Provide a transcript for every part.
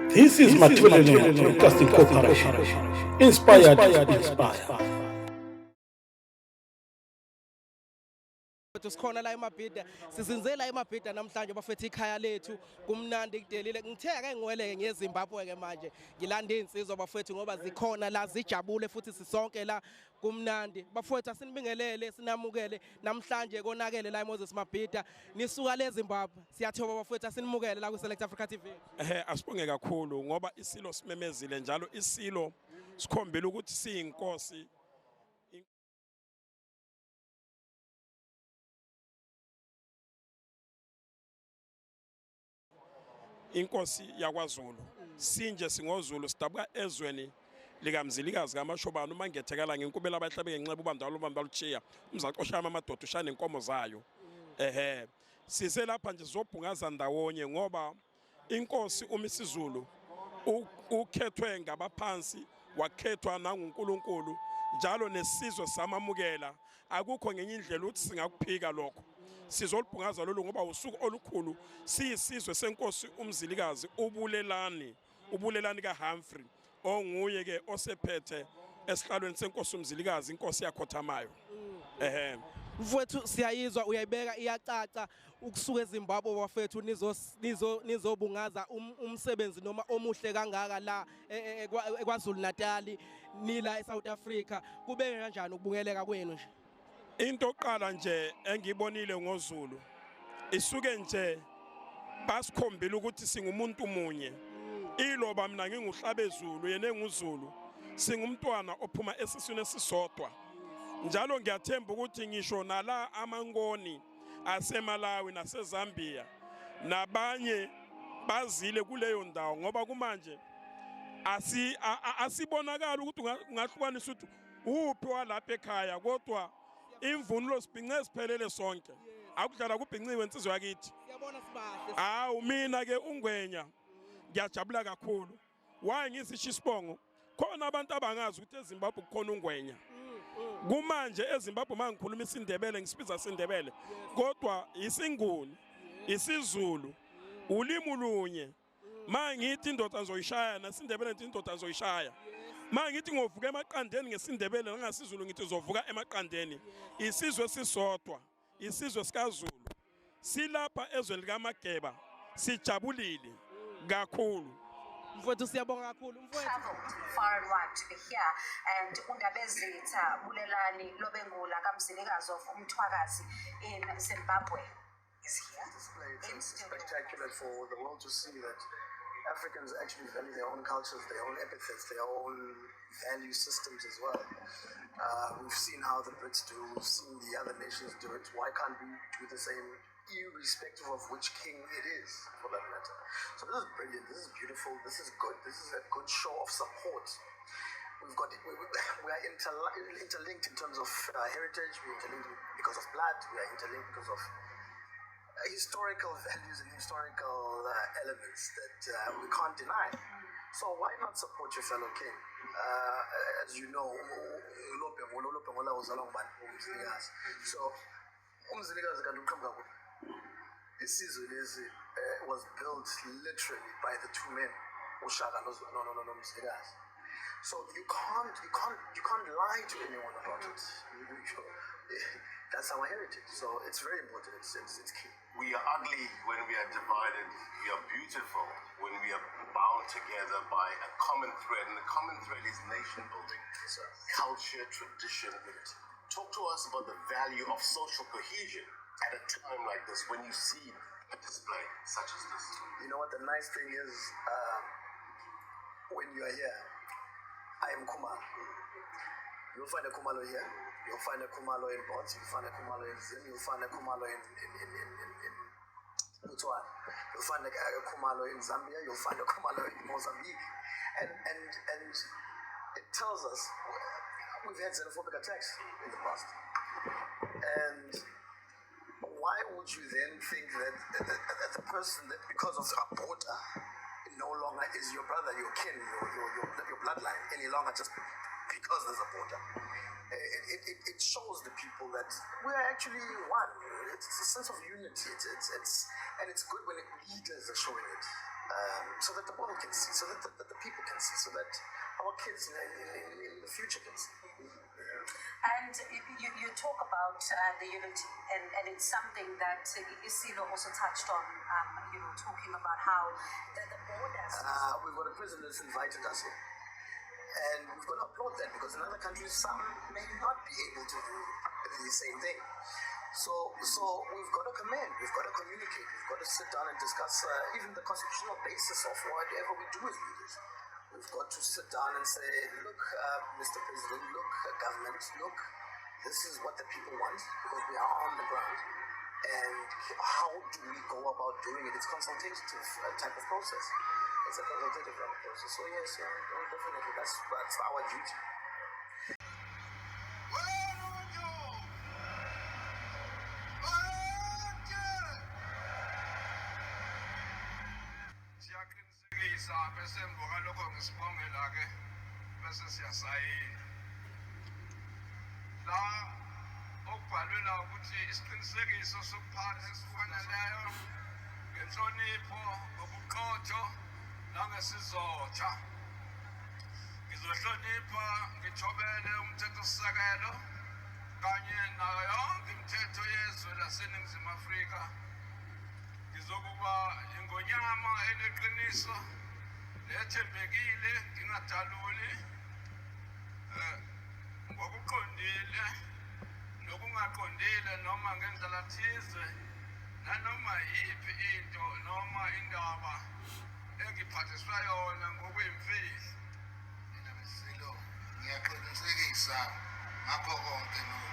This is Bulelani Broadcasting Corporation. Inspired to inspire. Sikhona la emabhida sizinzela emabhida namhlanje bafethu ikhaya lethu kumnandi kudelile ngitheke ngiweleke ngeZimbabwe ke manje ngilanda insizwa bafethu ngoba zikhona la zijabule futhi sisonke la kumnandi bafethu asinibingelele sinamukele namhlanje konakele la eMoses Mabhida nisuka leZimbabwe siyathoba bafethu asinimukele la ku Select Africa TV. Asibonge kakhulu ngoba isilo simemezile njalo isilo sikhombela ukuthi siyinkosi. Inkosi yakwaZulu sinje singoZulu sidabuka ezweni likamzilikazi kaMashobana uma ngethekala ngenkubela abahlabeke ngenxeba ubandalo luchiya umzacosha amadoda ushana inkomo zayo sise lapha nje sizobhungaza ndawonye ngoba inkosi uMisuzulu ukhethwe ngabaphansi wakhethwa nanguNkulunkulu njalo nesizwe samamukela akukho ngenye indlela ukuthi singakuphika lokho sizolibhungaza lolu ngoba usuku olukhulu siyisizwe senkosi uMzilikazi ubulelani kaHumphrey onguye ke osephethe esihlalweni senkosi uMzilikazi inkosi yakhothamayo. Mfowethu siyayizwa uyayibeka iyacaca ukusuka eZimbabwe bafethu nizobungaza umsebenzi noma omuhle kangaka la eKwaZulu Natal nila eSouth Africa kube kanjani ukubungeleka kwenu nje? Into oqala nje engibonile ngoZulu isuke nje basikhombela ukuthi singumuntu munye iloba mina nginguhlabezulu yena enguzulu singumntwana ophuma esiswini esisodwa njalo ngiyathemba ukuthi ngisho nala amangoni aseMalawi naseZambia nabanye bazile kuleyo ndawo ngoba kumanje asibonakala ukuthi ungahlukanisa ukuthi uphi walapha ekhaya kodwa imvunulo sibhince siphelele sonke akudlala kubhinciwe insizwe yakithi siyabona sibahle mina ke uNgwenya ngiyajabula kakhulu waye ngisisho isibongo khona abantu abangazi ukuthi eZimbabwe kukhona uNgwenya kumanje eZimbabwe mangikhuluma isindebele ngisibiza isindebele kodwa isinguni isiZulu ulimi lunye mangithi indoda ngizoyishaya nasindebele ngithi indoda ngizoyishaya mangithi ngovuka emaqandeni ngesindebele nangasizulu ngithi uzovuka emaqandeni isizwe sisodwa isizwe sikaZulu silapha ezweni likaMageba sijabulile kakhulu. Mfowethu siyabonga kakhulu mfowethu far and wide to be here and undabezitha Bulelani Lobengula kaMzilikazi of uMthwakazi in Zimbabwe is here. It's spectacular for the world to see that Africans actually value their own cultures, their own epithets, their own value systems as well. We've seen how the Brits do, we've seen the other nations do it. Why can't we do the same, irrespective of which king it is, for that matter? So this is brilliant, this is beautiful, this is good, this is a good show of support. We are interlinked in terms of heritage, we're interlinked because of blood, we are interlinked because of historical values and historical elements that we can't deny. So why not support your fellow king? As you know, so uMzilikazi was built literally by the two men, Ushaka Mzilikazi. So you can't lie to anyone about it. That's our heritage. So it's very important. It's key. We are ugly when we are divided. We are beautiful when we are bound together by a common thread. And the common thread is nation building, culture, tradition. Talk to us about the value of social cohesion at a time like this when you see a display such as this. You know what the nice thing is? When you are here, I am Kumalo. You'll find a Kumalo here. You'll find a Kumalo in Bots. You'll find a Kumalo in Zim. You'll find a Kumalo in Botswana. You'll find a Kumalo in Zambia. You'll find a Kumalo in Mozambique. And it tells us we've had xenophobic attacks in the past. And why would you then think that the person that because of a border no longer is your brother, your kin, your bloodline any longer just because there's a border? It shows the people that we're actually one. It's a sense of unity. And it's good when leaders are showing it. so that the world can see, so that the people can see, so that our kids in the future can see. And you talk about the unity, and it's something that Isilo also touched on, talking about how the borders. We've got a president that's invited us here. And we've got to applaud that, because in other countries, some may not be able to do the same thing. So we've got to commend, we've got to communicate, we've got to sit down and discuss even the constitutional basis of whatever we do as leaders. We've got to sit down and say, look, Mr. President, look, government, look, this is what the people want, because we are on the ground. And how do we go about doing it? It's a consultative type of process. It's a consultative process. So yes, definitely, that's our duty. Siyaqinisekisa bese emva kwalokho ngisibongela-ke bese siyasayina la okubhalwe la ukuthi isiqinisekiso sokuphatha esifaneleyo ngenhlonipho ngobuqotho nangesizotha ngizohlonipha ngithobele umthethosisekelo kanye nayo yonke imithetho yezwe laseNingizimu Afrika. Ngizokuba ingonyama eneqiniso nethembekile, ngingadaluli ngokuqondile nokungaqondile noma ngendlela thize nanoma yiphi into noma indaba engiphathiswa yona ngokuyimfihlo. Mina Misuzulu ngiyaqinisekisa ngakho konke lokhu.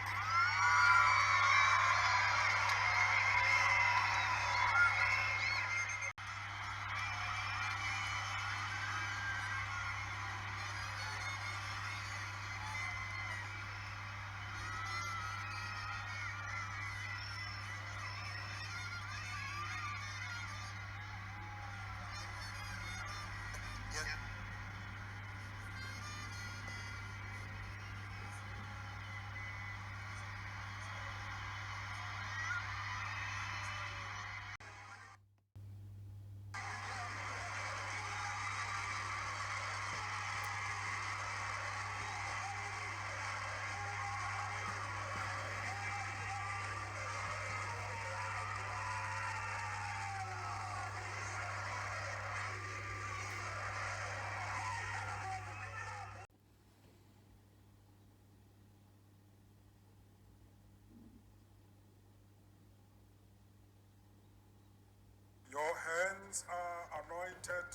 Your hands are anointed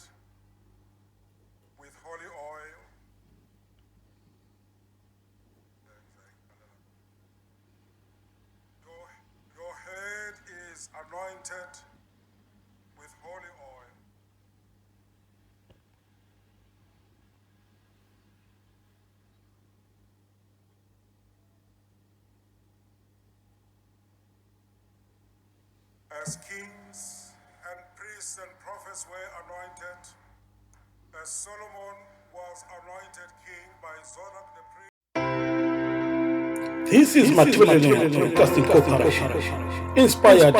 with holy oil. Your head is anointed with holy oil. As kings and priests and prophets were anointed, as Solomon was anointed king by Zadok the priest. This is Bulelani Broadcasting Corporation. Inspired.